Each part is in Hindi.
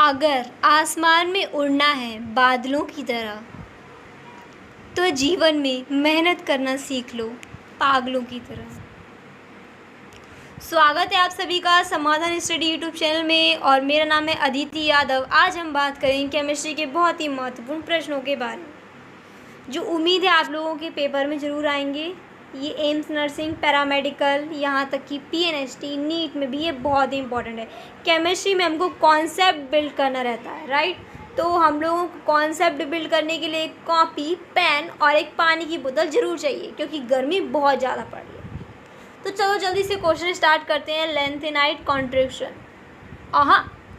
अगर आसमान में उड़ना है बादलों की तरह, तो जीवन में मेहनत करना सीख लो पागलों की तरह। स्वागत है आप सभी का समाधान स्टडी यूट्यूब चैनल में और मेरा नाम है अदिति यादव। आज हम बात करेंगे केमिस्ट्री के बहुत ही महत्वपूर्ण प्रश्नों के बारे में, जो उम्मीद है आप लोगों के पेपर में ज़रूर आएंगे। ये एम्स नर्सिंग, पैरामेडिकल, यहाँ तक कि पीएनएसटी, नीट में भी ये बहुत ही इंपॉर्टेंट है। केमिस्ट्री में हमको कॉन्सेप्ट बिल्ड करना रहता है, राइट। तो हम लोगों को कॉन्सेप्ट बिल्ड करने के लिए एक कॉपी, पेन और एक पानी की बोतल ज़रूर चाहिए, क्योंकि गर्मी बहुत ज़्यादा पड़ रही है। तो चलो जल्दी से क्वेश्चन स्टार्ट करते हैं। Lanthanide contraction.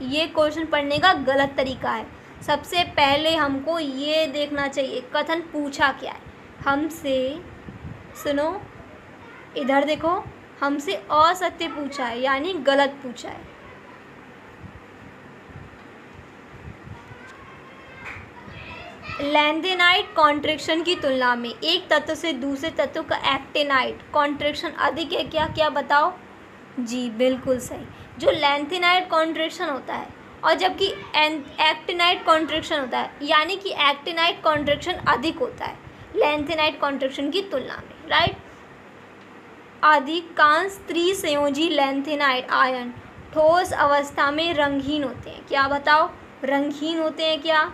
ये क्वेश्चन पढ़ने का गलत तरीका है। सबसे पहले हमको ये देखना चाहिए कथन पूछा क्या है हमसे। सुनो, इधर देखो, हमसे असत्य पूछा है, यानी गलत पूछा है। लेंथेनाइट कॉन्ट्रैक्शन की तुलना में एक तत्व से दूसरे तत्व का एक्टिनाइट कॉन्ट्रैक्शन अधिक है क्या? क्या बताओ जी, बिल्कुल सही। जो लेंथेनाइट कॉन्ट्रैक्शन होता है और जबकि एक्टिनाइट कॉन्ट्रैक्शन होता है, यानी कि एक्टिनाइट कॉन्ट्रैक्शन अधिक होता है लेंथेनाइट कॉन्ट्रैक्शन की तुलना में, राइट। अधिकांश त्रिसंयोजी लेंथेनाइट आयन ठोस अवस्था में रंगहीन होते हैं। क्या बताओ, रंगहीन होते हैं क्या?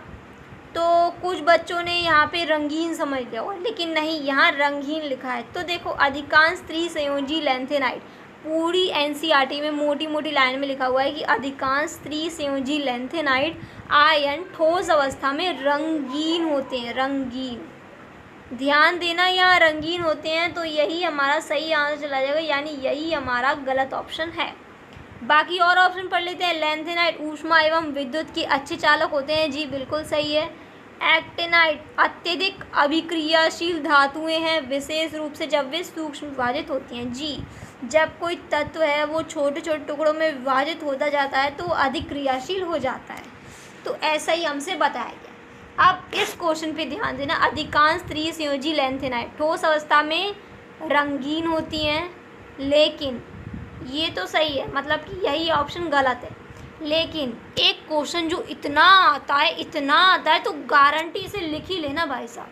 तो कुछ बच्चों ने यहाँ पे रंगीन समझ लिया होगा, लेकिन नहीं, यहाँ रंगहीन लिखा है। तो देखो, अधिकांश त्रिसंयोजी लेंथेनाइट, पूरी एनसीईआरटी में मोटी मोटी लाइन में लिखा हुआ है कि अधिकांश त्रिसंयोजी लेंथेनाइट आयन ठोस अवस्था में रंगीन होते हैं। रंगीन, ध्यान देना, यहाँ रंगीन होते हैं, तो यही हमारा सही आंसर चला जाएगा, यानी यही हमारा गलत ऑप्शन है। बाकी और ऑप्शन पढ़ लेते हैं। लेंथेनाइट ऊष्मा एवं विद्युत के अच्छे चालक होते हैं। जी बिल्कुल सही है। एक्टिनाइट अत्यधिक अभिक्रियाशील धातुएं हैं, विशेष रूप से जब वे सूक्ष्म विभाजित होती हैं। जी, जब कोई तत्व है वो छोटे छोटे टुकड़ों में विभाजित होता जाता है तो अधिक क्रियाशील हो जाता है। तो ऐसा ही हमसे बताया गया। अब इस क्वेश्चन पे ध्यान देना। अधिकांश त्रिसंयोजी लेंथेनाइट ठोस अवस्था में रंगीन होती हैं, लेकिन ये तो सही है, मतलब कि यही ऑप्शन गलत है। लेकिन एक क्वेश्चन जो इतना आता है तो गारंटी से लिख ही लेना भाई साहब।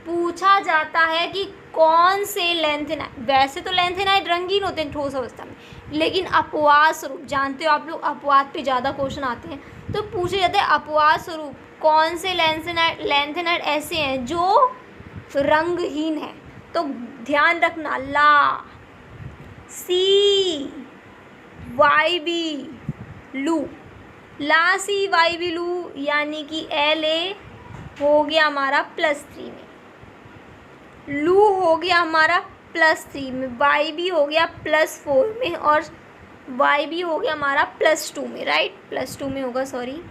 पूछा जाता है कि कौन से लेंथेनाइट, वैसे तो लेंथेनाइट रंगीन होते हैं ठोस अवस्था में, लेकिन अपवाद स्वरूप, जानते हो आप लोग अपवाद पे ज़्यादा क्वेश्चन आते हैं, तो पूछे जाते हैं अपवाद स्वरूप कौन से लेंथेनाइट ऐसे हैं जो रंगहीन हैं। तो ध्यान रखना, ला, सी, वाई बी, लू, ला, सी, वाई बी, लू, यानी कि LA हो गया हमारा +3 में, लू हो गया हमारा +3 में, वाई बी हो गया +4 में, और वाई बी हो गया हमारा +2 में, राइट, +2 में होगा, सॉरी,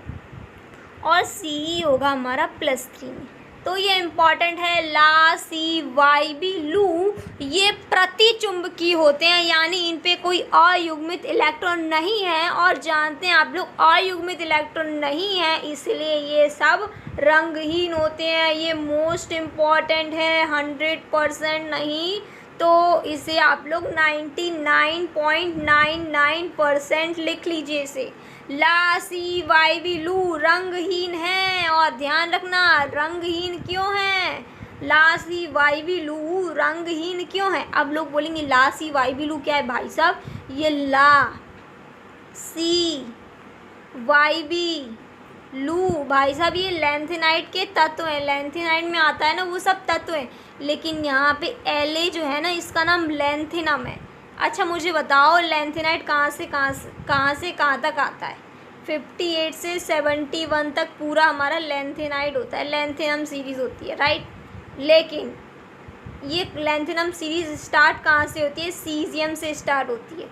और सी होगा हमारा +3 में। तो ये इम्पॉर्टेंट है। ला, सी, वाई बी, लू, ये प्रतिचुंबकीय होते हैं, यानी इन पे कोई अयुग्मित इलेक्ट्रॉन नहीं है, और जानते हैं आप लोग अयुग्मित इलेक्ट्रॉन नहीं है, इसलिए ये सब रंगहीन होते हैं। ये मोस्ट इम्पॉर्टेंट है, 100% नहीं, तो इसे आप लोग 99.99% लिख लीजिए इसे। ला, सी, वाई बी, लू रंगहीन है, और ध्यान रखना रंगहीन क्यों है, ला, सी, वाई बी, लू रंगहीन क्यों है। अब लोग बोलेंगे ला, सी, वाई बी, लू क्या है भाई साहब? ये ला, सी, वाई बी, लू भाई साहब ये लेंथेनाइट के तत्व हैं। लेंथेनाइट में आता है ना वो सब तत्व हैं, लेकिन यहाँ पे LA जो है ना, इसका नाम लेंथेनम है। अच्छा मुझे बताओ, लेंथेनाइट कहाँ से कहाँ तक आता है? 58 से 71 तक पूरा हमारा लेंथेनाइट होता है, लेंथेनम सीरीज़ होती है, राइट। लेकिन ये लेंथेनम सीरीज़ स्टार्ट कहाँ से होती है? सीज़ियम से स्टार्ट होती है,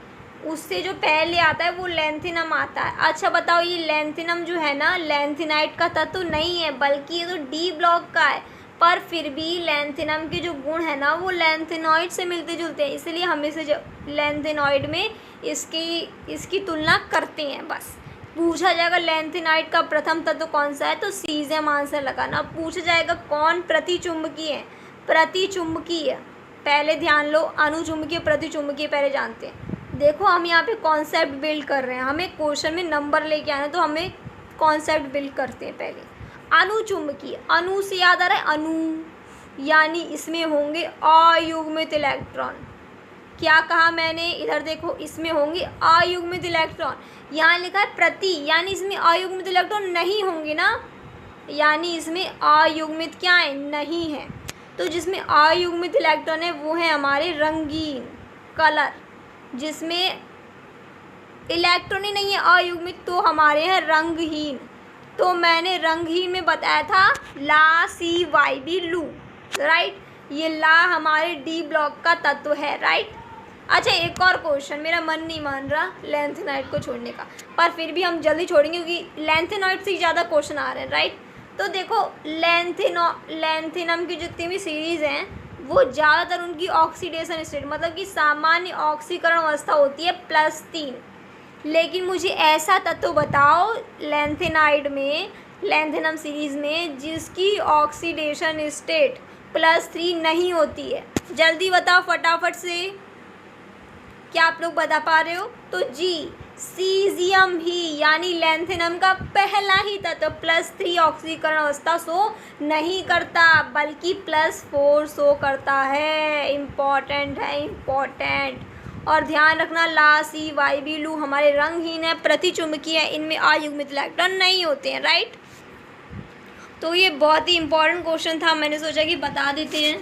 उससे जो पहले आता है वो लेंथेनम आता है। अच्छा बताओ, ये लेंथेनम जो है ना, लेंथेनाइट का तत्व नहीं है, बल्कि ये तो D ब्लॉक का है, पर फिर भी लेंथेनम के जो गुण है ना वो लेंथेनॉइड से मिलते जुलते हैं, इसलिए हम इसे लेंथेनॉइड में इसकी तुलना करते हैं। बस पूछा जाएगा लेंथेनाइट का प्रथम तत्व कौन सा है, तो सीज़ियम आंसर लगाना। पूछा जाएगा कौन प्रतिचुंबकीय है, प्रतिचुंबकीय, पहले ध्यान लो, अनुचुंबकीय प्रतिचुंबकीय पहले जानते हैं। देखो हम यहाँ पे कॉन्सेप्ट बिल्ड कर रहे हैं, हमें क्वेश्चन में नंबर लेके आना है, तो हमें कॉन्सेप्ट बिल्ड करते हैं पहले। अणुचुंबकीय, अणु से याद आ रहा है अणु, यानी इसमें होंगे अयुग्मित इलेक्ट्रॉन। क्या कहा मैंने, इधर देखो, इसमें होंगे अयुग्मित इलेक्ट्रॉन। यहाँ लिखा है प्रति, यानी इसमें अयुग्मित इलेक्ट्रॉन नहीं होंगे ना, यानी इसमें अयुग्मित क्या है, नहीं है। तो जिसमें अयुग्मित इलेक्ट्रॉन है वो है हमारे रंगीन कलर, जिसमें इलेक्ट्रॉन ही नहीं है अयुग्मित, तो हमारे हैं रंगहीन। तो मैंने रंगहीन में बताया था ला सी वाई बी लू, राइट। ये ला हमारे डी ब्लॉक का तत्व है, राइट। अच्छा एक और क्वेश्चन, मेरा मन नहीं मान रहा लैंथेनाइड को छोड़ने का, पर फिर भी हम जल्दी छोड़ेंगे क्योंकि लैंथेनाइड से ज़्यादा क्वेश्चन आ रहे हैं, राइट। तो देखो लैंथेनम की जितनी भी सीरीज़ हैं वो ज़्यादातर उनकी ऑक्सीडेशन स्टेट, मतलब कि सामान्य ऑक्सीकरण अवस्था होती है +3। लेकिन मुझे ऐसा तत्व बताओ लैंथेनाइड में, लैंथेनम सीरीज़ में, जिसकी ऑक्सीडेशन स्टेट +3 नहीं होती है। जल्दी बताओ फटाफट से, क्या आप लोग बता पा रहे हो। तो जी सीजियम ही, यानी लैंथेनम का पहला ही तत्व +3 ऑक्सीकरण अवस्था शो नहीं करता, बल्कि +4 शो करता है। इम्पॉर्टेंट है, इम्पॉर्टेंट। और ध्यान रखना ला सी वाई बी लू हमारे रंगहीन है, प्रतिचुंबकीय है, इनमें अयुग्मित इलेक्ट्रॉन नहीं होते हैं, राइट। तो ये बहुत ही इम्पोर्टेंट क्वेश्चन था, मैंने सोचा कि बता देते हैं।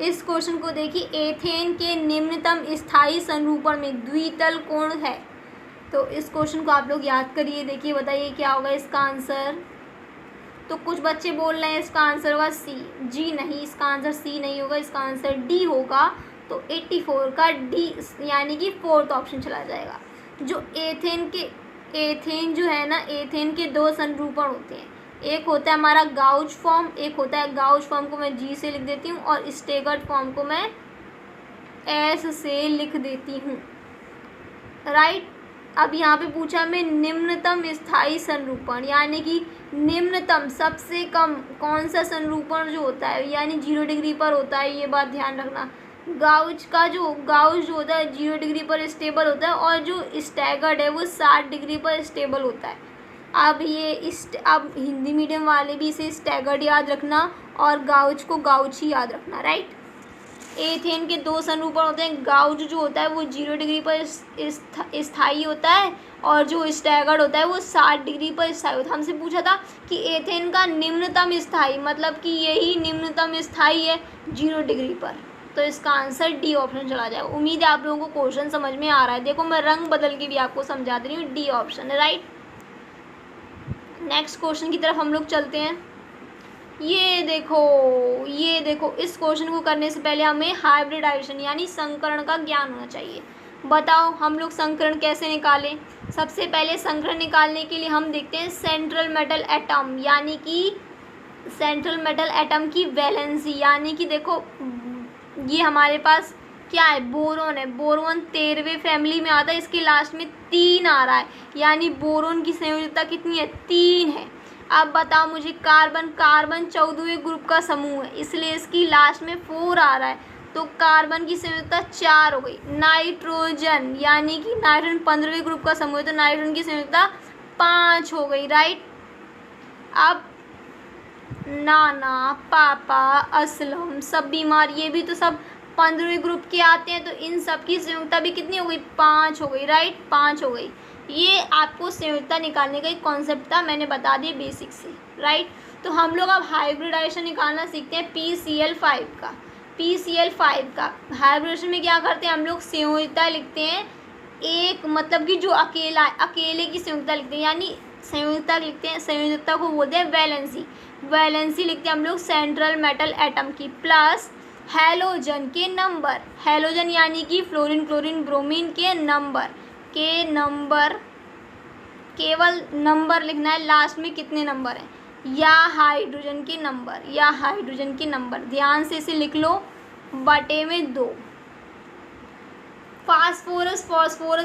इस क्वेश्चन को देखिए, एथेन के निम्नतम स्थायी संरूपण में द्वितल कोण है। तो इस क्वेश्चन को आप लोग याद करिए, देखिए बताइए क्या होगा इसका आंसर। तो कुछ बच्चे बोल रहे हैं इसका आंसर होगा सी, जी नहीं, इसका आंसर सी नहीं होगा, इसका आंसर डी होगा। तो 84 का डी, यानी कि 4th ऑप्शन चला जाएगा। जो एथेन जो है ना, एथेन के 2 संरूपण होते हैं, एक होता है हमारा गाउज फॉर्म, एक होता है गाउज फॉर्म को मैं जी से लिख देती हूँ और स्टेगर्ड फॉर्म को मैं एस से लिख देती हूँ, राइट। अब यहाँ पे पूछा मैं निम्नतम स्थायी संरूपण, यानी कि निम्नतम सबसे कम कौन सा संरूपण जो होता है, यानी 0 डिग्री पर होता है, ये बात ध्यान रखना। गाउज जो होता है 0 डिग्री पर स्टेबल होता है, और जो स्टैगर्ड है वो 60 डिग्री पर स्टेबल होता है। अब अब हिंदी मीडियम वाले भी इसे स्टैगर्ड याद रखना और गाउज को गाउज ही याद रखना, राइट। एथेन के 2 संरूपण होते हैं, गाउज जो होता है वो 0 डिग्री पर स्थायी होता है, और जो स्टैगर्ड होता है वो 60 डिग्री पर स्थायी होता है। हमसे पूछा था कि एथेन का निम्नतम स्थायी, मतलब कि यही निम्नतम स्थायी है 0 डिग्री पर, तो इसका आंसर डी ऑप्शन चला जाएगा। उम्मीद है आप लोगों को क्वेश्चन समझ में आ रहा है। देखो मैं रंग बदल के भी आपको समझा दे रही हूँ, डी ऑप्शन है, राइट। नेक्स्ट क्वेश्चन की तरफ हम लोग चलते हैं। ये देखो इस क्वेश्चन को करने से पहले हमें हाइब्रिडाइजेशन यानी संकरण का ज्ञान होना चाहिए। बताओ हम लोग संकरण कैसे निकालें। सबसे पहले संकरण निकालने के लिए हम देखते हैं सेंट्रल मेटल एटम, यानी कि सेंट्रल मेटल एटम की वैलेंसी, यानी कि देखो ये हमारे पास क्या है, बोरोन है। बोरोन 13वें फैमिली में आता है, इसके लास्ट में 3 आ रहा है, यानी बोरोन की संयोजकता कितनी है, 3 है। अब बताओ मुझे कार्बन 14वें ग्रुप का समूह है, इसलिए इसकी लास्ट में 4 आ रहा है, तो कार्बन की संयोजकता 4 हो गई। नाइट्रोजन यानी कि नाइट्रोजन 15वें ग्रुप का समूह है, तो नाइट्रोजन की संयोजकता 5 हो गई, राइट। अब नाना, पापा, असलम, सब बीमार, ये भी तो सब 15वें ग्रुप के आते हैं, तो इन सब की संयोजकता भी कितनी हो गई, 5 हो गई, राइट, 5 हो गई। ये आपको संयोजकता निकालने का एक कॉन्सेप्ट था, मैंने बता दिया बेसिक से, राइट। तो हम लोग अब हाइब्रिडाइजेशन निकालना सीखते हैं PCl5 का। PCl5 का हाइब्रिडेशन में क्या करते हैं हम लोग, संयोजकता लिखते हैं एक, मतलब कि जो अकेले की संयोजकता लिखते हैं, यानी संयोजकता लिखते हैं, संयोजकता को बोलते हैं वैलेंसी। वैलेंसी लिखते हैं हम लोग सेंट्रल मेटल एटम की, प्लस हैलोजन के नंबर, हैलोजन यानी कि फ्लोरीन, क्लोरीन, ब्रोमीन के नंबर, केवल नंबर लिखना है, लास्ट में कितने नंबर हैं, या हाइड्रोजन के नंबर, ध्यान से इसे लिख लो, बटे में 2। फास्फोरस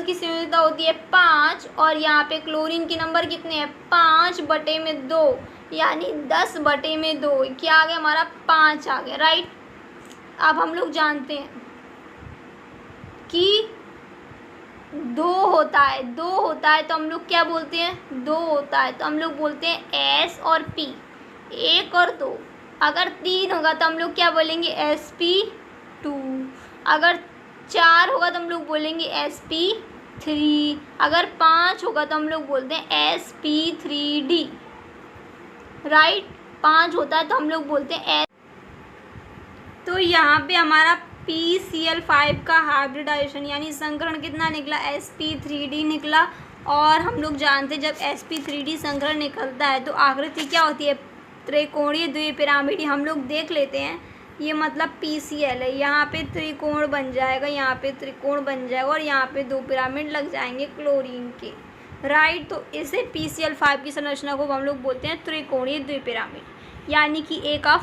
की संयोजकता होती है 5, और यहाँ पे क्लोरीन के नंबर कितने हैं, 5 बटे में 2, यानी 10 बटे में 2, क्या आ गया हमारा, 5 आ गया, राइट। अब हम लोग जानते हैं कि दो होता है तो हम लोग क्या बोलते हैं, दो होता है तो हम लोग बोलते हैं एस और पी, एक और दो। अगर तीन होगा तो हम लोग क्या बोलेंगे, एस पी टू। अगर चार होगा तो हम लोग बोलेंगे एस पी थ्री। अगर पाँच होगा तो हम लोग बोलते हैं S P three D. Right, पाँच होता है तो हम लोग बोलते हैं एस। तो यहाँ पे हमारा PCl5 का हाइब्रिडाइजेशन यानी संकरण कितना निकला, sp3d निकला। और हम लोग जानते हैं जब sp3d संकरण निकलता है तो आकृति क्या होती है, त्रिकोणीय द्विपिरामिड। हम लोग देख लेते हैं, ये मतलब PCl है, यहाँ पे त्रिकोण बन जाएगा, यहाँ पे त्रिकोण बन जाएगा और यहाँ पे दो पिरामिड लग जाएंगे क्लोरीन के। राइट, तो इसे PCl5 की संरचना को हम लोग बोलते हैं त्रिकोणीय द्विपिरामिड, यानी कि ए का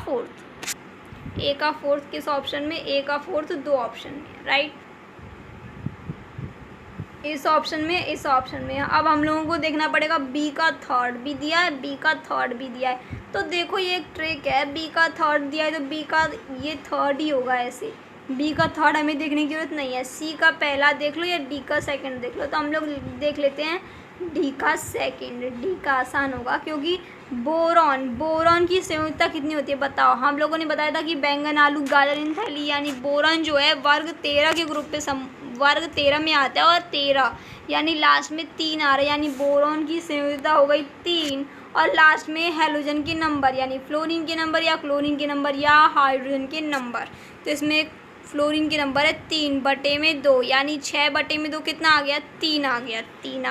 फोर्थ किस ऑप्शन में, ए का फोर्थ दो ऑप्शन में। राइट, इस ऑप्शन में। अब हम लोगों को देखना पड़ेगा बी का थर्ड भी दिया है, बी का थर्ड भी दिया है। तो देखो ये एक ट्रिक है, बी का थर्ड दिया है तो बी का ये थर्ड ही होगा, ऐसे बी का थर्ड हमें देखने की जरूरत नहीं है। सी का पहला देख लो या डी का सेकंड देख लो, तो हम लोग देख लेते हैं डी का सेकंड। डी का आसान होगा क्योंकि बोरॉन की संयोजकता कितनी होती है बताओ। हम लोगों ने बताया था कि बैंगन, आलू, गाजर, इन थैली यानी बोरॉन जो है वर्ग 13 के ग्रुप पे वर्ग 13 में आता है और 13 यानी लास्ट में 3 आ रहा है, यानी बोरॉन की संयोजकता हो गई 3। और लास्ट में हैलोजन के नंबर यानी फ्लोरीन के नंबर या क्लोरीन के नंबर या हाइड्रोजन के नंबर। तो इसमें फ्लोरीन के नंबर है 3/2 यानी 6/2 कितना आ गया, 3 आ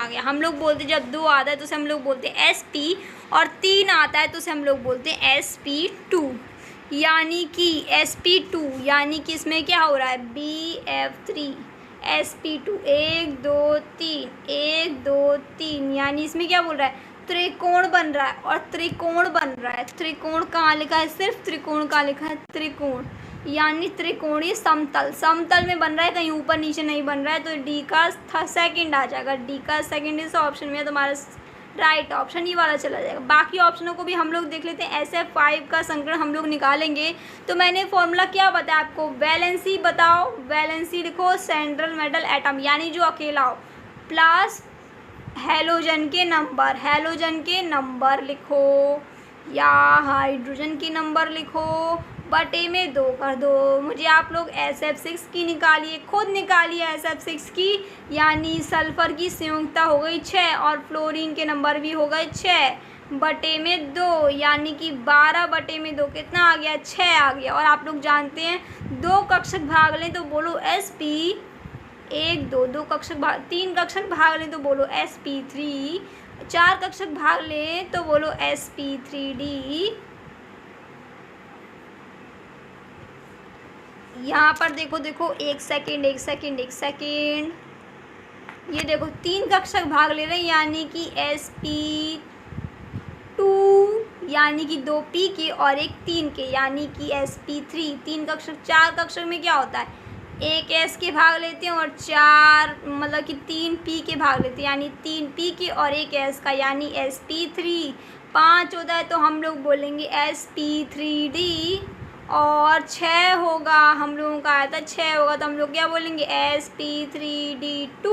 गया। हम लोग बोलते जब 2 आता है तो उसे हम लोग बोलते हैं SP और 3 आता है तो उसे हम लोग बोलते हैं SP2 यानी कि SP2 यानी कि इसमें क्या हो रहा है, BF3 SP2 1 2 3 1 2 3 यानी इसमें क्या बोल रहा है, त्रिकोण बन रहा है। और त्रिकोण कहाँ लिखा है, सिर्फ त्रिकोण का लिखा है, त्रिकोण यानी त्रिकोणीय समतल में बन रहा है, कहीं ऊपर नीचे नहीं बन रहा है। तो डी का सेकंड आ जाएगा, डी का सेकंड इस ऑप्शन में है, तुम्हारा राइट ऑप्शन ये वाला चला जाएगा। बाकी ऑप्शनों को भी हम लोग देख लेते हैं। SF5 का संकरण हम लोग निकालेंगे तो मैंने फॉर्मूला क्या बताया आपको, वैलेंसी बताओ, वैलेंसी लिखो सेंट्रल मेटल एटम यानी जो अकेला हो, प्लस हैलोजन के नंबर लिखो या हाइड्रोजन के नंबर लिखो, बटे में 2 कर दो। मुझे आप लोग SF6 की निकालिए, खुद निकालिए SF6 की, यानी सल्फर की संयोजकता हो गई 6 और फ्लोरीन के नंबर भी हो गए 6/2 यानी कि 12/2 कितना आ गया, 6 आ गया। और आप लोग जानते हैं 2 कक्षक भाग लें तो बोलो SP 1 2 3 कक्षक भाग लें तो बोलो SP3, 4 कक्षक भाग लें तो बोलो SP3D। यहाँ पर देखो एक सेकेंड, ये देखो 3 कक्षक भाग ले रहे हैं यानी कि SP2 यानी कि 2 P के और एक 3 के यानी कि SP3। 3 कक्षक, 4 कक्षक में क्या होता है, एक S के भाग लेते हैं और 4 मतलब कि 3 P के भाग लेते हैं यानी 3 P के और एक S का यानी SP3। 5 होता है तो हम लोग बोलेंगे SP3D और 6 होगा, हम लोगों का आया था 6 होगा तो हम लोग क्या बोलेंगे SP3D2।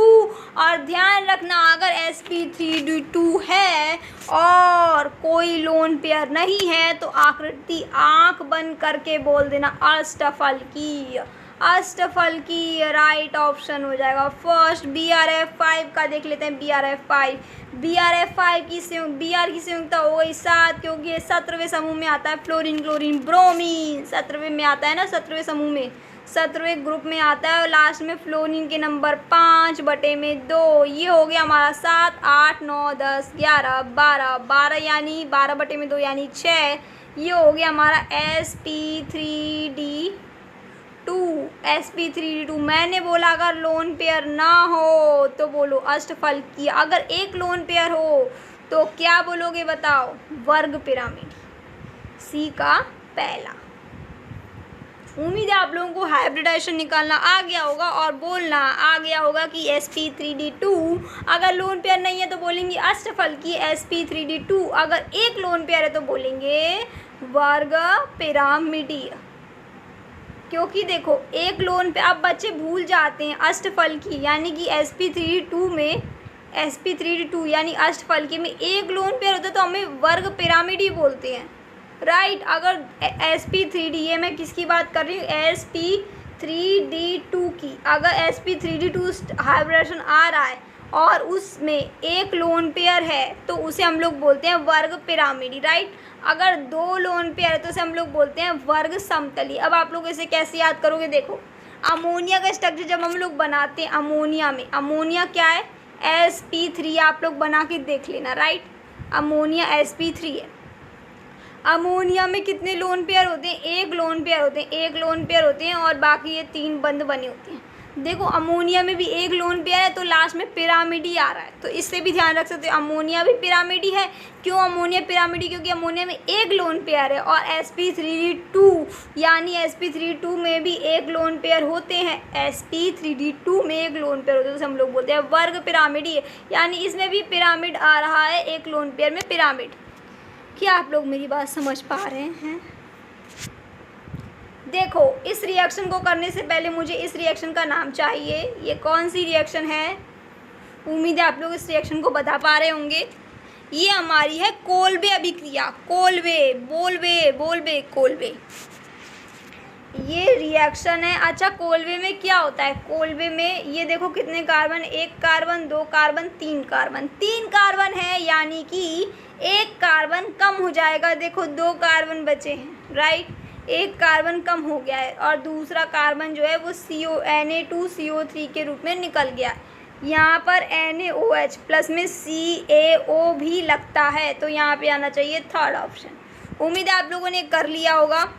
और ध्यान रखना अगर SP3D2 है और कोई लोन पेयर नहीं है तो आकृति आंख बंद करके बोल देना अष्टफल की राइट ऑप्शन हो जाएगा। फर्स्ट BRF5 का देख लेते हैं। BRF5 की संयुक्ता हो गई 7 क्योंकि ये 17वें समूह में आता है। फ्लोरीन क्लोरीन ब्रोमीन 17वें में आता है ना, 17वें समूह में, 17वें ग्रुप में आता है। और लास्ट में फ्लोरीन के नंबर 5/2 ये हो गया हमारा 7 8 9 10 11 12 यानी 12/2 यानी 6। ये हो गया हमारा SP3D2। मैंने बोला अगर लोन पेयर ना हो तो बोलो अष्टफल की, अगर एक लोन पेयर हो तो क्या बोलोगे बताओ, वर्ग पिरामिड, सी का पहला। उम्मीद है आप लोगों को हाइब्रिडाइजेशन निकालना आ गया होगा और बोलना आ गया होगा कि SP3D2। अगर लोन पेयर नहीं है तो बोलेंगे अष्टफल की SP3D2, अगर एक लोन पेयर है तो बोलेंगे वर्ग पिरामिडीय। क्योंकि देखो एक लोन पे आप बच्चे भूल जाते हैं अष्टफल की, यानी कि sp3d2 में sp3d2 यानी अष्टफलकी में एक लोन पेयर होता है तो हमें वर्ग पिरामिड ही बोलते हैं, राइट। अगर sp3d, ये मैं किसकी बात कर रही हूँ, sp3d2 की, अगर sp3d2 हाइब्रिडेशन आ रहा है और उसमें एक लोन पेयर है तो उसे हम लोग बोलते हैं वर्ग पिरामिडी, राइट। अगर दो लोन पेयर है तो उसे हम लोग बोलते हैं वर्ग समतली। अब आप लोग इसे कैसे याद करोगे, देखो अमोनिया का स्ट्रक्चर जब हम लोग बनाते हैं अमोनिया में, अमोनिया क्या है, sp3, आप लोग बना के देख लेना, राइट। अमोनिया sp3 है। अमोनिया में कितने लोन पेयर होते हैं, एक लोन पेयर होते हैं, एक लोन पेयर होते हैं और बाकी ये 3 बंद बने होते हैं। देखो अमोनिया में भी एक लोन पेयर है तो लास्ट में पिरामिडी आ रहा है, तो इससे भी ध्यान रख सकते हो अमोनिया भी पिरामिडी है। क्यों अमोनिया पिरामिडी, क्योंकि अमोनिया में एक लोन पेयर है और sp3d2 यानी sp3d2 में भी एक लोन पेयर होते हैं, sp3d2 में एक लोन पेयर होते हैं तो हम लोग बोलते हैं वर्ग पिरामिडी है, यानी इसमें भी पिरामिड आ रहा है, एक लोन पेयर में पिरामिड। क्या आप लोग मेरी बात समझ पा रहे हैं? देखो इस रिएक्शन को करने से पहले मुझे इस रिएक्शन का नाम चाहिए, ये कौन सी रिएक्शन है, उम्मीद है आप लोग इस रिएक्शन को बता पा रहे होंगे। ये हमारी है कोल्बे अभिक्रिया, कोल्बे, बोल्बे, बोल्बे, कोल्बे, ये रिएक्शन है। अच्छा कोल्बे में क्या होता है, कोल्बे में ये देखो कितने carbon, 1 carbon, 2 carbon, 3 carbon, 3 carbon है, यानी कि 1 कार्बन कम हो जाएगा। देखो 2 कार्बन बचे हैं, राइट, 1 कार्बन कम हो गया है और दूसरा कार्बन जो है वो Na2CO3 के रूप में निकल गया। यहाँ पर NaOH प्लस में CaO भी लगता है, तो यहाँ पे आना चाहिए थर्ड ऑप्शन। उम्मीद है आप लोगों ने कर लिया होगा।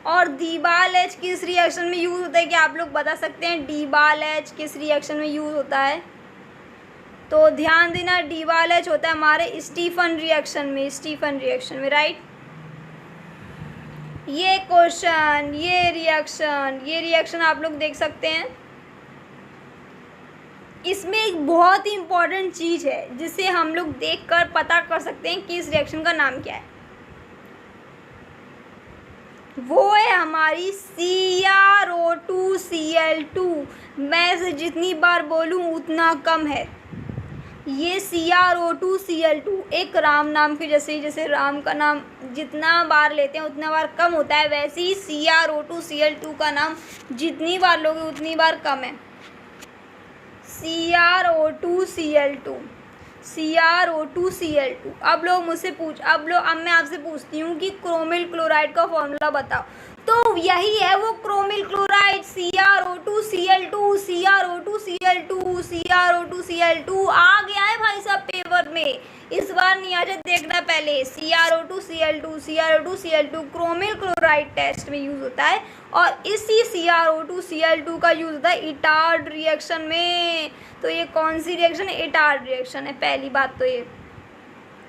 और डीबाल H किस रिएक्शन में यूज़ होता है, क्या आप लोग बता सकते हैं डीबाल H किस रिएक्शन में यूज़ होता है? तो ध्यान देना डीबाल H होता है हमारे स्टीफन रिएक्शन में, स्टीफन रिएक्शन में, राइट। ये क्वेश्चन, ये रिएक्शन आप लोग देख सकते हैं। इसमें एक बहुत ही इम्पोर्टेंट चीज़ है जिसे हम लोग देखकर पता कर सकते हैं कि इस रिएक्शन का नाम क्या है, वो है हमारी CrO2Cl2। मैं इसे जितनी बार बोलूँ उतना कम है। ये CrO2Cl2 एक राम नाम के जैसे राम का नाम जितना बार लेते हैं उतना बार कम होता है, वैसे ही CrO2Cl2 का नाम जितनी बार लोगे उतनी बार कम है। CrO2Cl2, CrO2Cl2। अब मैं आपसे पूछती हूँ कि क्रोमिल क्लोराइड का फॉर्मूला बताओ, तो यही है वो chromyl chloride, CrO2Cl2, CrO2Cl2, CrO2Cl2 आ गया है भाई साहब पेपर में, इस बार नहीं आ जाए, देखना पहले। CrO2Cl2 क्रोमिल क्लोराइड टेस्ट में यूज़ होता है और इसी CrO2Cl2 का यूज़ होता है इटार्ड रिएक्शन में। तो ये कौन सी रिएक्शन है, इटार्ड रिएक्शन है। पहली बात तो ये,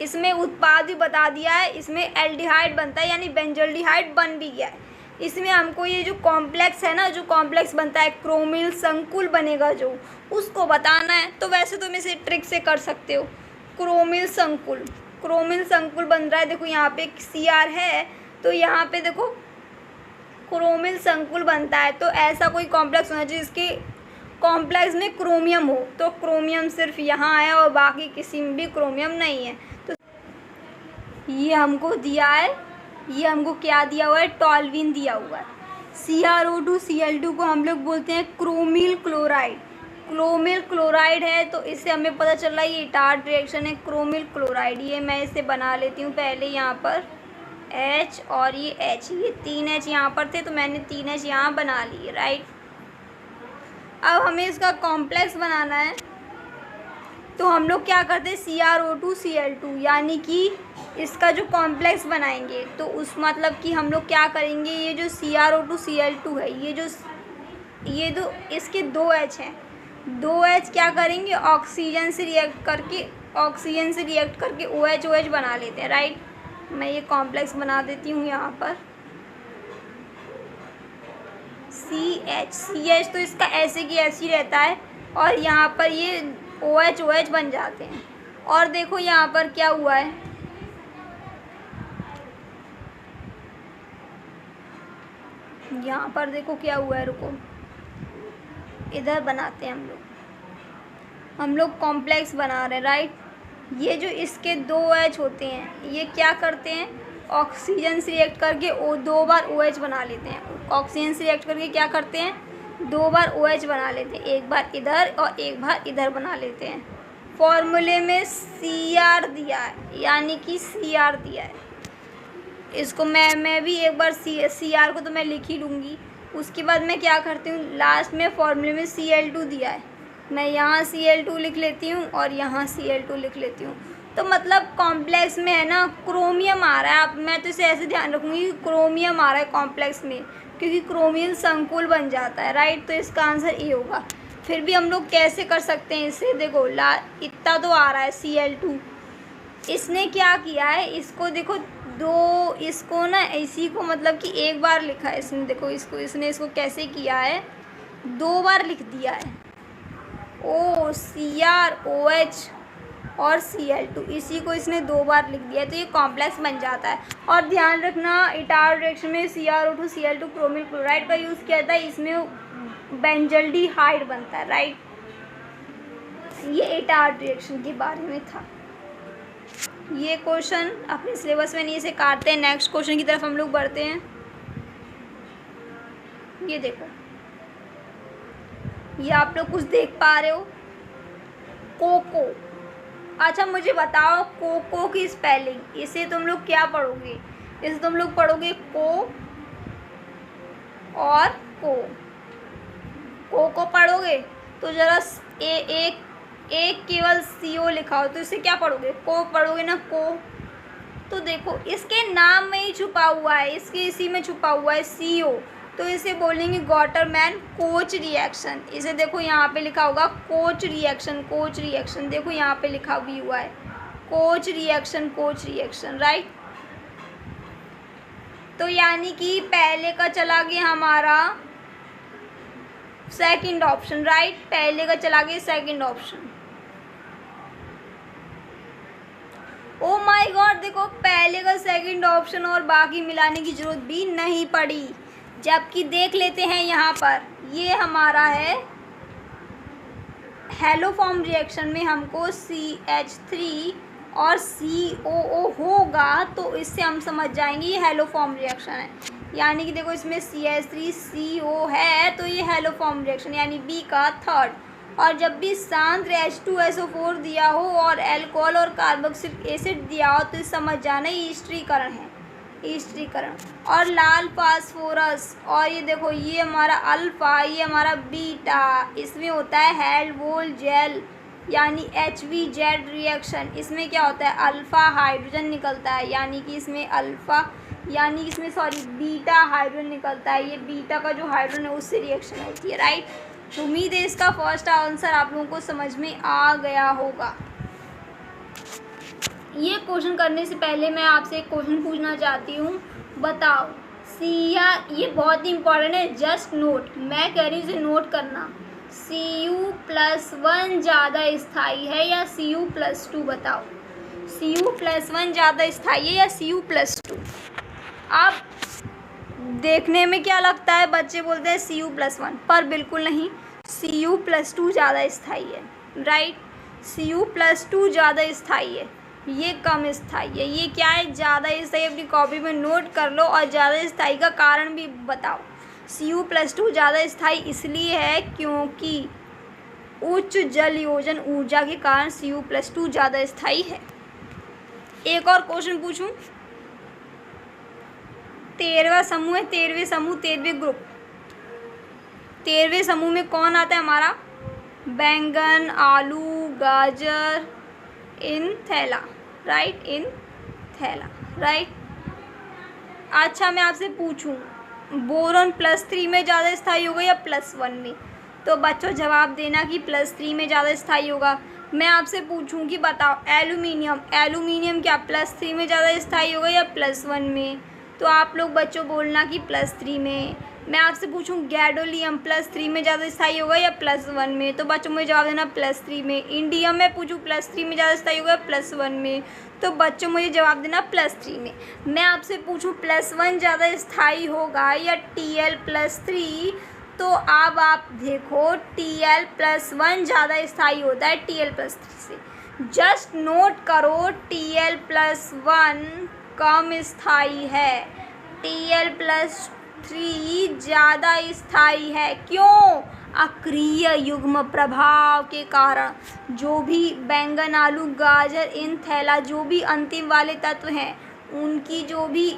इसमें उत्पाद भी बता दिया है, इसमें एल्डिहाइड बनता है यानी बेंजल्डिहाइड बन भी गया है। इसमें हमको ये जो कॉम्प्लेक्स है ना, जो कॉम्प्लेक्स बनता है क्रोमिल संकुल बनेगा जो, उसको बताना है। तो वैसे तुम इसे ट्रिक से कर सकते हो। क्रोमिल संकुल बन रहा है, देखो यहाँ पे Cr है तो यहाँ पे देखो क्रोमिल संकुल बनता है, तो ऐसा कोई कॉम्प्लेक्स होना चाहिए जिसके कॉम्प्लेक्स में क्रोमियम हो, तो क्रोमियम सिर्फ यहाँ है और बाकी किसी में भी क्रोमियम नहीं है। तो ये हमको दिया है, ये हमको क्या दिया हुआ है, टॉल्विन दिया हुआ है। CrO2Cl2 को हम लोग बोलते हैं क्रोमिल क्लोराइड, क्रोमिल क्लोराइड है, तो इससे हमें पता चल रहा है ये इटार्ड रिएक्शन है, क्रोमिल क्लोराइड। ये मैं इसे बना लेती हूँ पहले, यहाँ पर H और ये H, ये 3 H यहाँ पर थे तो मैंने 3 H यहाँ बना लिए, राइट। अब हमें इसका कॉम्प्लेक्स बनाना है, तो हम लोग क्या करते हैं CrO2Cl2 यानी कि इसका जो कॉम्प्लेक्स बनाएंगे, तो उस मतलब कि हम लोग क्या करेंगे, ये जो CrO2Cl2 है, ये जो इसके 2 H हैं, 2 H क्या करेंगे, ऑक्सीजन से रिएक्ट करके OH बना लेते हैं, राइट। मैं ये कॉम्प्लेक्स बना देती हूँ यहाँ पर CH तो इसका ऐसे की ऐसी रहता है और यहाँ पर ये OH बन जाते हैं। और देखो यहाँ पर क्या हुआ है, यहाँ पर देखो क्या हुआ है, रुको इधर बनाते हैं हम लोग कॉम्प्लेक्स बना रहे हैं, राइट। ये जो इसके 2 OH होते हैं ये क्या करते हैं, ऑक्सीजन से रिएक्ट करके 2 बार OH बना लेते हैं। ऑक्सीजन से रिएक्ट करके क्या करते हैं, 2 बार OH बना लेते हैं, एक बार इधर और एक बार इधर बना लेते हैं। फॉर्मूले में Cr दिया है, यानी कि Cr दिया है। इसको मैं भी एक बार Cr को तो मैं लिख ही लूँगी। उसके बाद मैं क्या करती हूँ, लास्ट में फॉर्मूले में Cl2 दिया है, मैं यहाँ Cl2 लिख लेती हूँ और यहाँ Cl2 लिख लेती हूँ। तो मतलब कॉम्प्लेक्स में है ना क्रोमियम आ रहा है। अब मैं तो इसे ऐसे ध्यान रखूँगी कि क्रोमियम आ रहा है कॉम्प्लेक्स में, क्योंकि क्रोमियम संकुल बन जाता है, राइट। तो इसका आंसर ए होगा। फिर भी हम लोग कैसे कर सकते हैं इसे, देखो इतना तो आ रहा है Cl2, इसने क्या किया है, इसको देखो इसको ना इसी को मतलब कि एक बार लिखा है इसने, देखो इसने इसको कैसे किया है, 2 बार लिख दिया है। ओ CrOH और Cl2, इसी को इसने 2 बार लिख दिया है, तो ये कॉम्प्लेक्स बन जाता है। और ध्यान रखना इटार रिएक्शन में CrO2 Cl2 क्रोमिल क्लोराइड का यूज़ किया था, इसमें बेंजल्डिहाइड बनता है, राइट। ये इटार रिएक्शन के बारे में था। ये क्वेश्चन अपने सिलेबस में नहीं, इसे काटते हैं। नेक्स्ट क्वेश्चन की तरफ हम लोग बढ़ते हैं। ये देखो, ये आप लोग कुछ देख पा रहे हो, कोको। अच्छा मुझे बताओ कोको की स्पेलिंग, इसे तुम लोग क्या पढ़ोगे, इसे तुम लोग पढ़ोगे को और को पढ़ोगे तो जरा एक केवल CO लिखा हो तो इसे क्या पढ़ोगे, को पढ़ोगे ना, को। तो देखो इसके नाम में ही छुपा हुआ है, इसके इसी में छुपा हुआ है CO, तो इसे बोलेंगे गॉटरमैन कोच रिएक्शन। इसे देखो यहाँ पे लिखा होगा कोच रिएक्शन, देखो यहाँ पे लिखा भी हुआ है कोच रिएक्शन, राइट। तो यानी कि पहले का चला गया हमारा सेकंड ऑप्शन, राइट, पहले का चला गया second option. Oh my God, देखो पहले का सेकंड ऑप्शन और बाकी मिलाने की जरूरत भी नहीं पड़ी। जबकि देख लेते हैं यहाँ पर, ये हमारा है हेलोफॉर्म रिएक्शन में हमको CH3 और COO होगा, तो इससे हम समझ जाएंगे ये हेलोफॉर्म रिएक्शन है। यानी कि देखो इसमें CH3CO है, तो ये हेलोफॉर्म रिएक्शन यानी बी का थर्ड। और जब भी सांद्र H2SO4 दिया हो और अल्कोहल और कार्बोक्सिलिक एसिड दिया हो तो समझ जाना ये ईस्टरीकरण है, ईस्टरीकरण। और लाल फास्फोरस, और ये देखो ये हमारा अल्फ़ा, ये हमारा बीटा, इसमें होता है हेल्वोल जेल यानी HVZ रिएक्शन। इसमें क्या होता है, अल्फ़ा हाइड्रोजन निकलता है, यानी कि इसमें बीटा हाइड्रोजन निकलता है। ये बीटा का जो हाइड्रोजन है उससे रिएक्शन होती है, राइट। तो उम्मीद है इसका फर्स्ट आंसर आप लोगों को समझ में आ गया होगा। ये क्वेश्चन करने से पहले मैं आपसे एक क्वेश्चन पूछना चाहती हूँ, बताओ ये बहुत ही इंपॉर्टेंट है, जस्ट नोट, मैं कह रही हूँ इसे नोट करना। Cu+1 ज़्यादा स्थायी है या Cu+2, बताओ Cu+1 ज़्यादा स्थायी है या Cu+2। अब देखने में क्या लगता है, बच्चे बोलते हैं Cu+1, पर बिल्कुल नहीं, Cu+2 ज़्यादा स्थायी है, राइट। Cu+2 ज़्यादा स्थायी है, ये कम स्थायी है। ये क्या है, ज़्यादा स्थायी, अपनी कॉपी में नोट कर लो। और ज़्यादा स्थायी का कारण भी बताओ। Cu+2 ज़्यादा स्थायी इसलिए है क्योंकि उच्च जल योजन ऊर्जा के कारण Cu+2 ज़्यादा स्थायी है। एक और क्वेश्चन पूछूं, 13वां समूह है, 13वें ग्रुप, 13वें समूह में कौन आता है हमारा, बैंगन, आलू, गाजर, इन थैला, राइट, इन थैला, राइट। अच्छा मैं आपसे पूछूं, बोरॉन +3 में ज़्यादा स्थायी होगा या +1 में, तो बच्चों जवाब देना कि +3 में ज़्यादा स्थायी होगा। मैं आपसे पूछूं कि बताओ एल्यूमिनियम क्या +3 में ज़्यादा स्थायी होगा या +1 में, तो आप लोग बच्चों बोलना कि +3 में। मैं आपसे पूछूं गैडोलियम +3 में ज़्यादा स्थायी होगा या +1 में, तो बच्चों मुझे जवाब देना +3 में। इंडियम में पूछूं +3 में ज़्यादा स्थायी होगा +1 में, तो बच्चों मुझे जवाब देना +3 में। मैं आपसे पूछूं +1 ज़्यादा स्थायी होगा या Tl+3, तो अब आप देखो Tl+1 ज़्यादा स्थायी होता है Tl+3 से। जस्ट नोट करो Tl+1 कम स्थायी है, Tl+3 ज़्यादा स्थायी है। क्यों? अक्रिय युग्म प्रभाव के कारण। जो भी बैंगन, आलू, गाजर, इन थैला जो भी अंतिम वाले तत्व हैं, उनकी जो भी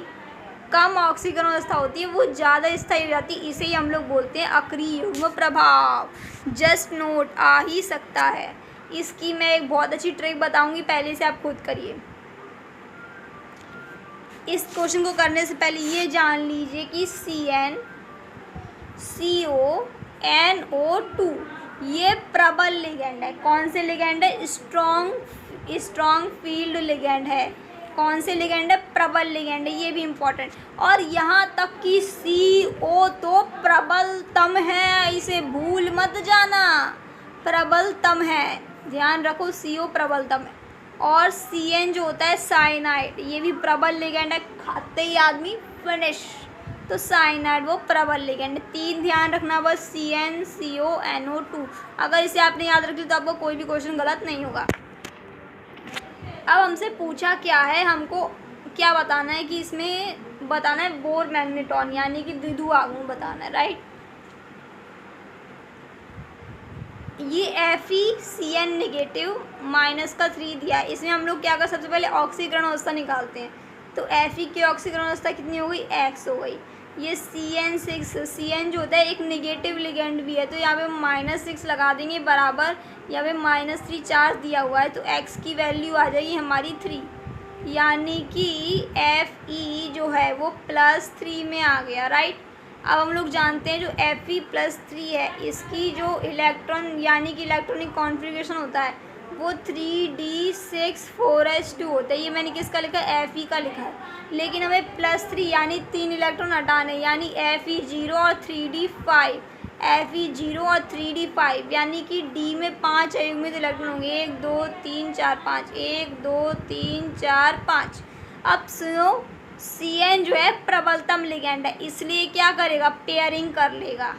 कम ऑक्सीकरण अवस्था होती है वो ज़्यादा स्थायी हो जाती है। इसे ही हम लोग बोलते हैं अक्रिय युग्म प्रभाव। जस्ट नोट आ ही सकता है। इसकी मैं एक बहुत अच्छी ट्रिक बताऊंगी, पहले से आप खुद करिए। इस क्वेश्चन को करने से पहले ये जान लीजिए कि CnCO NO2 ये प्रबल लिगेंड है। कौन से लिगेंड है? स्ट्रॉन्ग फील्ड लिगेंड है। कौन से लिगेंड है? प्रबल लिगेंड है। ये भी इम्पोर्टेंट। और यहाँ तक कि CO तो प्रबलतम है, इसे भूल मत जाना, प्रबलतम है, ध्यान रखो, CO प्रबलतम है। और CN जो होता है साइनाइड, ये भी प्रबल लिगेंड है, खाते ही आदमी फिनिश। तो साइनाइड वो प्रबल लिगेंड है। 3 ध्यान रखना बस, CnCO NO2। अगर इसे आपने याद रख लिया तो आपको कोई भी क्वेश्चन गलत नहीं होगा। अब हमसे पूछा क्या है, हमको क्या बताना है कि इसमें बताना है बोर मैग्नेटॉन यानी कि द्विध्रुव आघूर्ण बताना है, राइट। ये FeCN नेगेटिव -3 दिया है। इसमें हम लोग क्या कर, सबसे पहले ऑक्सीकरण अवस्था निकालते हैं। तो Fe की ऑक्सीकरण अवस्था कितनी हो गई? X हो गई। ये CN जो होता है एक नेगेटिव लिगेंड भी है, तो यहाँ पे -6 लगा देंगे बराबर, यहाँ पे -3 चार्ज दिया हुआ है, तो X की वैल्यू आ जाएगी हमारी 3, यानी कि Fe जो है वो +3 में आ गया, राइट। अब हम लोग जानते हैं जो Fe+3 है, इसकी जो इलेक्ट्रॉन यानी कि इलेक्ट्रॉनिक कॉन्फ़िगरेशन होता है वो 3d6 4s2 होता है। ये मैंने किसका लिखा है? Fe का लिखा है। लेकिन हमें +3 यानी 3 इलेक्ट्रॉन हटाने, यानी Fe0 और 3d5, Fe0 और 3d5, यानी कि D में 5 अयुग्मित इलेक्ट्रॉन होंगे, 1 2 3 4 5, 1 2 3 4 5। अब सुनो, CN जो है प्रबलतम लिगेंड है, इसलिए क्या करेगा? पेयरिंग कर लेगा।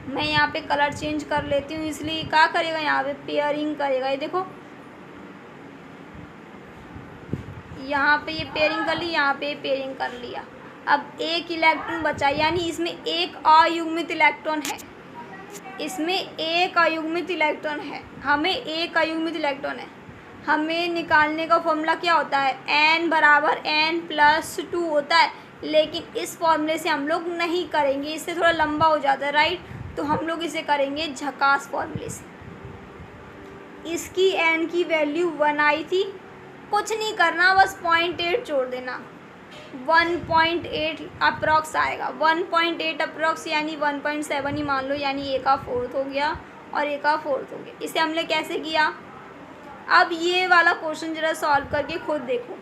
मैं यहाँ पे कलर चेंज कर लेती हूँ, इसलिए क्या करेगा? यहाँ पे पेयरिंग करेगा। ये देखो, यहाँ पे ये पेयरिंग कर ली, यहाँ पे पेयरिंग कर लिया। अब एक इलेक्ट्रॉन बचा, यानी इसमें एक अयुग्मित इलेक्ट्रॉन है, इसमें एक अयुग्मित इलेक्ट्रॉन है, हमें एक अयुग्मित इलेक्ट्रॉन है। हमें निकालने का फॉर्मूला क्या होता है? n बराबर n+2 होता है, लेकिन इस फॉर्मूले से हम लोग नहीं करेंगे, इससे थोड़ा लंबा हो जाता है, राइट। तो हम लोग इसे करेंगे झकास फॉर्मूले से। इसकी n की वैल्यू 1 आई थी, कुछ नहीं करना, बस 0.8 जोड़ देना, 1.8 अप्रॉक्स आएगा। 1.8 अप्रॉक्स यानी 1.7 ही मान लो, यानी 1/4 हो गया और 1/4 हो गया। इसे हमने कैसे किया? अब ये वाला क्वेश्चन जरा सॉल्व करके खुद देखो।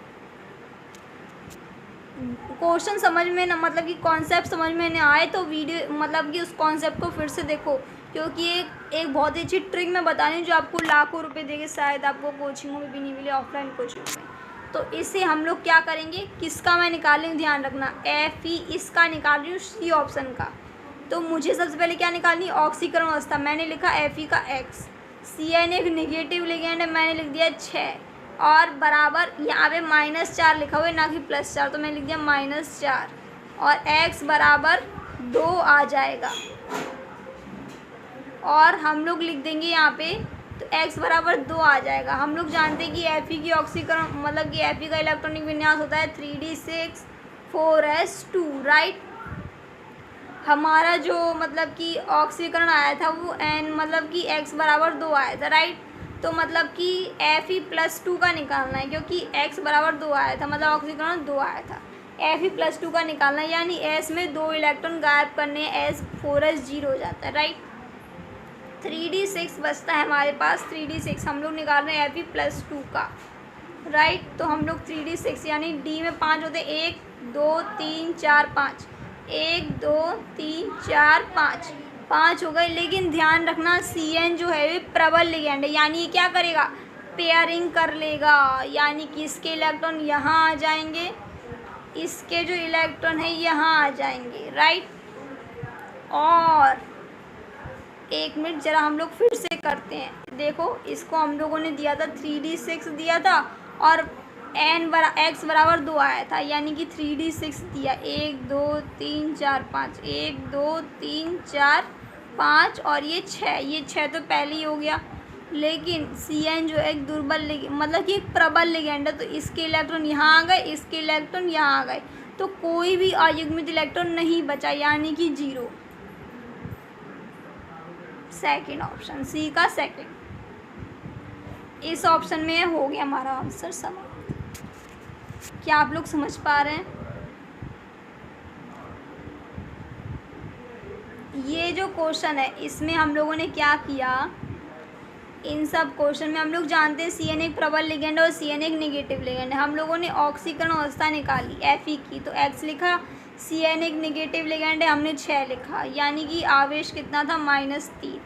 क्वेश्चन समझ में ना, मतलब कि कॉन्सेप्ट समझ में नहीं आए तो वीडियो, मतलब कि उस कॉन्सेप्ट को फिर से देखो, क्योंकि एक बहुत ही अच्छी ट्रिक मैं बता रही हूँ जो आपको लाखों रुपए देके शायद आपको कोचिंगों में भी नहीं मिले, ऑफलाइन कोचिंग में। तो इससे हम लोग क्या करेंगे, किसका मैं निकाल रही हूँ, ध्यान रखना, Fe इसका निकाल रही हूँ, सी ऑप्शन का। तो मुझे सबसे पहले क्या निकालनी? ऑक्सीकरण अवस्था। मैंने लिखा Fe का X। CN एक नेगेटिव लिगेंड है, मैंने लिख दिया 6, और बराबर यहाँ पे -4 लिखा हुआ है, ना कि +4, तो मैंने लिख दिया -4, और X बराबर 2 आ जाएगा। और हम लोग लिख देंगे यहाँ पे, तो X बराबर 2 आ जाएगा। हम लोग जानते हैं कि Fe की ऑक्सीकरण, मतलब कि Fe का इलेक्ट्रॉनिक विन्यास होता है 3d6 4s2, राइट। हमारा जो मतलब कि ऑक्सीकरण आया था वो n, मतलब कि X बराबर 2 आया था, राइट। तो मतलब कि Fe+2 का निकालना है, क्योंकि X बराबर 2 आया था, मतलब ऑक्सीकरण 2 आया था। Fe+2 का निकालना है, यानी S में 2 इलेक्ट्रॉन गायब करने, S 4s0 हो जाता है, राइट। 3d6 बचता है हमारे पास, 3d6 हम लोग निकाल रहे हैं Fe+2 का, राइट। तो हम लोग 3d6 यानी D में 5 होते हैं, 1 2 3 4 5, 1 2 3 4 5, 5 हो गए। लेकिन ध्यान रखना CN जो है प्रबल लिगेंड है, यानी ये क्या करेगा, पेयरिंग कर लेगा, यानी कि इसके इलेक्ट्रॉन यहाँ आ जाएंगे, इसके जो इलेक्ट्रॉन है यहाँ आ जाएंगे, राइट। और एक मिनट जरा हम लोग फिर से करते हैं। देखो इसको हम लोगों ने दिया था 3d6 दिया था और x बराबर 2 आया था, यानी कि 3d6 दिया 1 2 3 4 5, 1 2 3 4 5 और ये 6, ये 6 तो पहले ही हो गया। लेकिन CN जो एक दुर्बल मतलब कि एक प्रबल लिगेंड है, तो इसके इलेक्ट्रॉन यहाँ आ गए, इसके इलेक्ट्रॉन यहाँ आ गए, तो कोई भी अयुग्मित इलेक्ट्रॉन नहीं बचा, यानी कि 0। सेकेंड ऑप्शन सी का सेकेंड, इस ऑप्शन में हो गया हमारा आंसर समाप्त। क्या आप लोग समझ पा रहे हैं? ये जो क्वेश्चन है इसमें हम लोगों ने क्या किया, इन सब क्वेश्चन में हम लोग जानते हैं CN एक प्रबल लिगेंड और CN एक नेगेटिव लिगेंड है। हम लोगों ने ऑक्सीकरण अवस्था निकाली Fe की, तो X लिखा, CN एक नेगेटिव लिगेंड है, हमने 6 लिखा, यानी कि आवेश कितना था -3।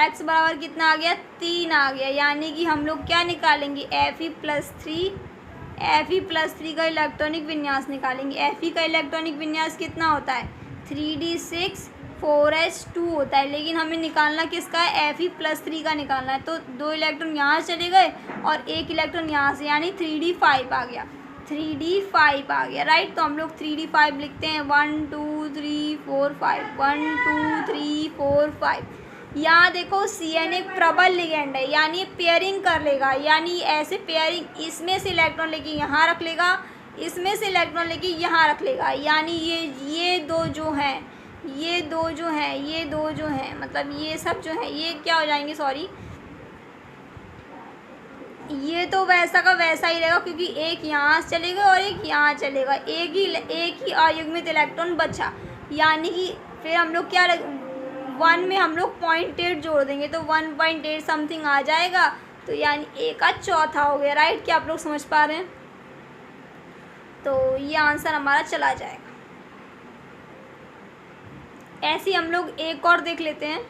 X बराबर कितना आ गया, 3 आ गया, यानी कि हम लोग क्या निकालेंगे, Fe+3 का इलेक्ट्रॉनिक विन्यास निकालेंगे। Fe का इलेक्ट्रॉनिक विन्यास कितना होता है, 3d6 4s2 होता है, लेकिन हमें निकालना किसका है, Fe+3 का निकालना है। तो 2 इलेक्ट्रॉन यहाँ चले गए और 1 इलेक्ट्रॉन यहाँ से, यानी 3d5 आ गया, 3d5 आ गया, राइट। तो हम लोग 3d5 लिखते हैं, 1 2 3 4 5, 1 2 3 4 5। यहाँ देखो CN एक प्रबल लिगेंड है, यानी पेयरिंग कर लेगा, यानी ऐसे पेयरिंग इसमें से इलेक्ट्रॉन लेके यहाँ रख लेगा, इसमें से इलेक्ट्रॉन लेके यहाँ रख लेगा, यानी ये दो जो हैं, ये दो जो हैं मतलब ये सब जो है ये क्या हो जाएंगे, सॉरी, ये तो वैसा का वैसा ही रहेगा, क्योंकि एक यहाँ चलेगा और एक यहाँ चलेगा, एक ही अयुग्मित इलेक्ट्रॉन बचा, यानी कि फिर हम लोग क्या 1 में हम लोग 0.8 जोड़ देंगे, तो 1.8 समथिंग आ जाएगा, तो यानी A का चौथा हो गया, राइट। क्या आप लोग समझ पा रहे हैं? तो ये आंसर हमारा चला जाएगा। ऐसे ही हम लोग एक और देख लेते हैं,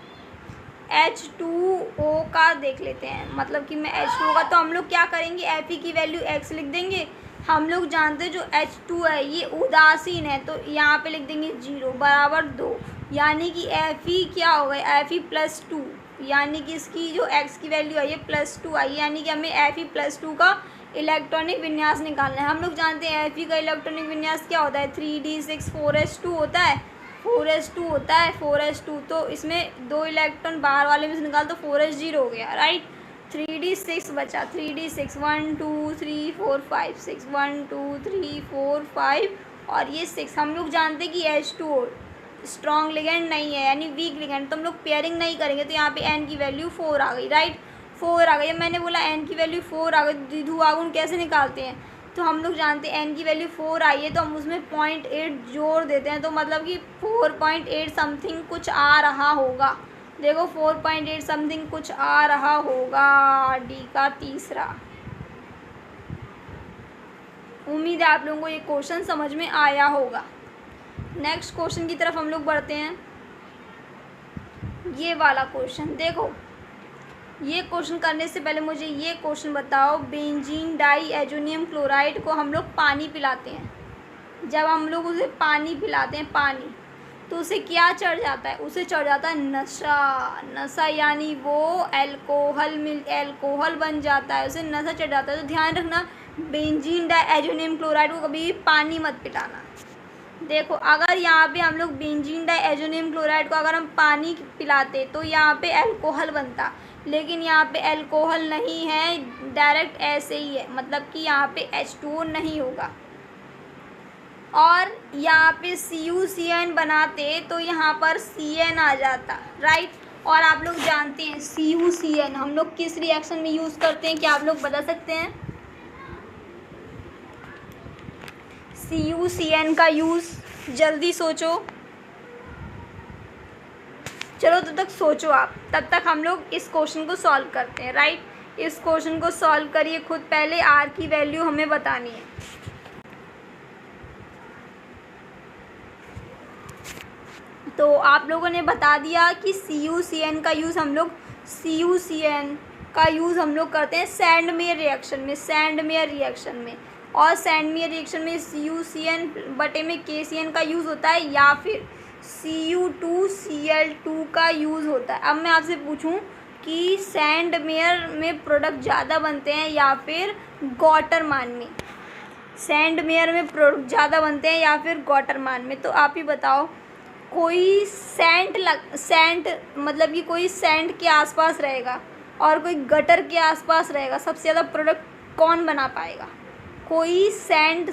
H2O का देख लेते हैं, मतलब कि मैं H2O का, तो हम लोग क्या करेंगे, Fe की वैल्यू x लिख देंगे। हम लोग जानते हैं जो H2 है ये उदासीन है, तो यहाँ पे लिख देंगे 0 बराबर 2, यानी कि Fe क्या हो गया, Fe+2, यानी कि इसकी जो x की वैल्यू आई है +2 आई, यानी कि हमें Fe+2 का इलेक्ट्रॉनिक विन्यास निकालना है। हम लोग जानते हैं Fe का इलेक्ट्रॉनिक विन्यास क्या होता है, 3d6 4s2 होता है, 4s2, तो इसमें 2 इलेक्ट्रॉन बाहर वाले में से निकाल, तो 4s0 हो गया, राइट। 3d6 बचा, 3d6 1 2 3 4 5 6, 1 2 3 4 5 और ये 6। हम लोग जानते हैं कि H2O स्ट्रॉन्ग लिगेंड नहीं है, यानी वीक लिगेंड, तो हम लोग पेयरिंग नहीं करेंगे, तो यहाँ पे N की वैल्यू 4 आ गई, राइट। 4 आ गई, मैंने बोला N की वैल्यू 4 आ गई, द्विध्रुव आघूर्ण कैसे निकालते हैं, तो हम लोग जानते हैं N की वैल्यू 4 आई है, तो हम उसमें 0.8 जोड़ देते हैं, तो मतलब कि 4.8 समथिंग कुछ आ रहा होगा। देखो 4.8 समथिंग कुछ आ रहा होगा, डी का तीसरा। उम्मीद है आप लोगों को ये क्वेश्चन समझ में आया होगा। नेक्स्ट क्वेश्चन की तरफ हम लोग बढ़ते हैं। ये वाला क्वेश्चन देखो, ये क्वेश्चन करने से पहले मुझे ये क्वेश्चन बताओ, बेंजीन डाई एजोनियम क्लोराइड को हम लोग पानी पिलाते हैं, जब हम लोग उसे पानी पिलाते हैं पानी, तो उसे क्या चढ़ जाता है, उसे चढ़ जाता है नशा, यानी वो एल्कोहल बन जाता है, उसे नशा चढ़ जाता है। तो ध्यान रखना बेंजीन डाई एजोनियम क्लोराइड को कभी पानी मत पिलाना। देखो अगर यहाँ पे हम लोग बेंजीन डाई एजोनियम क्लोराइड को अगर हम पानी पिलाते तो यहाँ पे अल्कोहल बनता, लेकिन यहाँ पे अल्कोहल नहीं है, डायरेक्ट ऐसे ही है, मतलब कि यहाँ पे H2O नहीं होगा। और यहाँ पे CuCN बनाते तो यहाँ पर CN आ जाता, राइट। और आप लोग जानते हैं CuCN हम लोग किस रिएक्शन में यूज़ करते हैं, क्या आप लोग बता सकते हैं? CuCN का यूज़ जल्दी सोचो, चलो तब तक सोचो आप, तब तक हम लोग इस क्वेश्चन को सॉल्व करते हैं, राइट। इस क्वेश्चन को सॉल्व करिए खुद, पहले R की वैल्यू हमें बतानी है। तो आप लोगों ने बता दिया कि CuCN का यूज़ हम लोग करते हैं सैंडमेयर रिएक्शन में, और सैंडमेयर रिएक्शन में CuCN बटे में KCN का यूज़ होता है, या फिर Cu2Cl2 का यूज़ होता है। अब मैं आपसे पूछूं कि सैंडमेयर में प्रोडक्ट ज़्यादा बनते हैं या फिर गॉटरमान में, सैंडमेयर में प्रोडक्ट ज़्यादा बनते हैं या फिर गॉटरमान में, तो आप ही बताओ। कोई सैंड मतलब कि कोई सैंड के आसपास रहेगा और कोई गटर के आसपास रहेगा, सबसे ज़्यादा प्रोडक्ट कौन बना पाएगा? कोई सैंड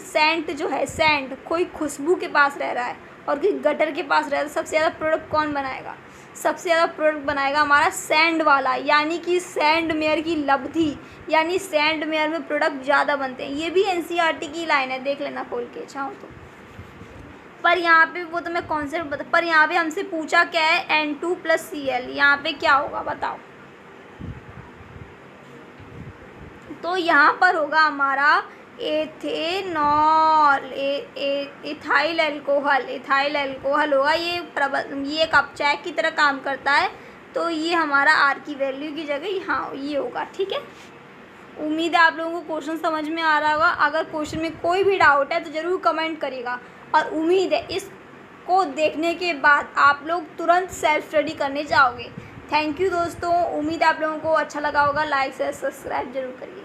जो है, सैंड कोई खुशबू के पास रह रहा है और कोई गटर के पास रह रहा है, तो सबसे ज़्यादा प्रोडक्ट कौन बनाएगा? सबसे ज़्यादा प्रोडक्ट बनाएगा हमारा सैंड वाला, यानी कि सैंडमेयर की लब्धि, यानी सैंडमेयर में प्रोडक्ट ज़्यादा बनते हैं। ये भी NCERT की लाइन है, देख लेना खोल के चाहो तो। पर यहाँ पे वो तो मैं कॉन्सेप्ट बता, पर यहाँ पे हमसे पूछा क्या है, N2+Cl, यहाँ पे क्या होगा बताओ? तो यहाँ पर होगा हमारा एथेनॉल, इथाइल अल्कोहल होगा। ये एक अपचायक की तरह काम करता है, तो ये हमारा R की वैल्यू की जगह यहाँ ये होगा। ठीक है, उम्मीद है आप लोगों को क्वेश्चन समझ में आ रहा होगा। अगर क्वेश्चन में कोई भी डाउट है तो ज़रूर कमेंट करिएगा, और उम्मीद है इसको देखने के बाद आप लोग तुरंत सेल्फ स्टडी करने जाओगे। थैंक यू दोस्तों, उम्मीद है आप लोगों को अच्छा लगा होगा। लाइक शेयर सब्सक्राइब जरूर करिए।